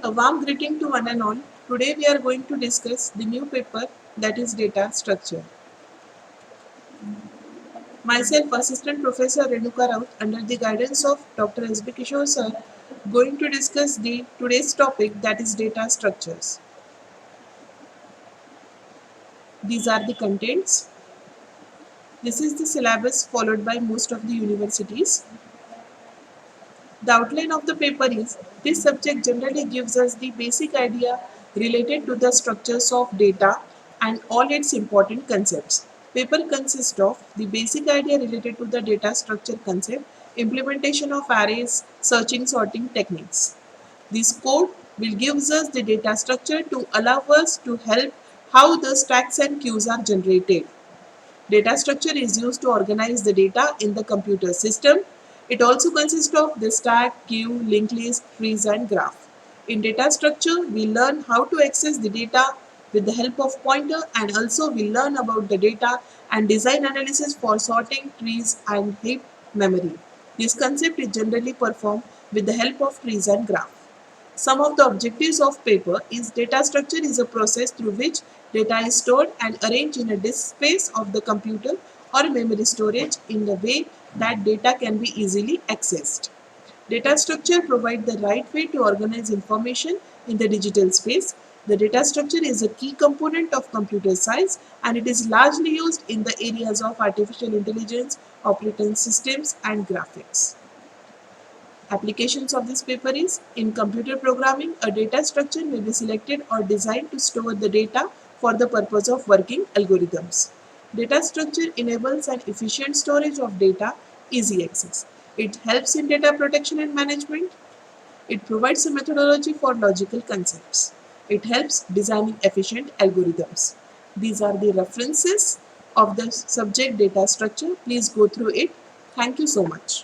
A warm greeting to one and all. Today we are going to discuss the new paper, that is data structure. Myself, Assistant Professor Renuka Raut, under the guidance of Dr. S.B. Kishore sir, going to discuss the today's topic, that is data structures. These are the contents. This is the syllabus followed by most of the universities. The outline of the paper is this subject generally gives us the basic idea related to the structures of data and all its important concepts. Paper consists of the basic idea related to the data structure concept, implementation of arrays, searching, sorting techniques. This code will gives us the data structure to allow us to help how the stacks and queues are generated. Data structure is used to organize the data in the computer system. It also consists of the stack, queue, linked list, trees and graph. In data structure, we learn how to access the data with the help of pointer, and also we learn about the data and design analysis for sorting, trees and heap memory. This concept is generally performed with the help of trees and graph. Some of the objectives of paper is data structure is a process through which data is stored and arranged in a disk space of the computer or memory storage in a way that data can be easily accessed. Data structure provides the right way to organize information in the digital space. The data structure is a key component of computer science, and it is largely used in the areas of artificial intelligence, operating systems and graphics. Applications of this paper is in computer programming, a data structure may be selected or designed to store the data for the purpose of working algorithms. Data structure enables an efficient storage of data, easy access. It helps in data protection and management. It provides a methodology for logical concepts. It helps designing efficient algorithms. These are the references of the subject data structure. Please go through it. Thank you so much.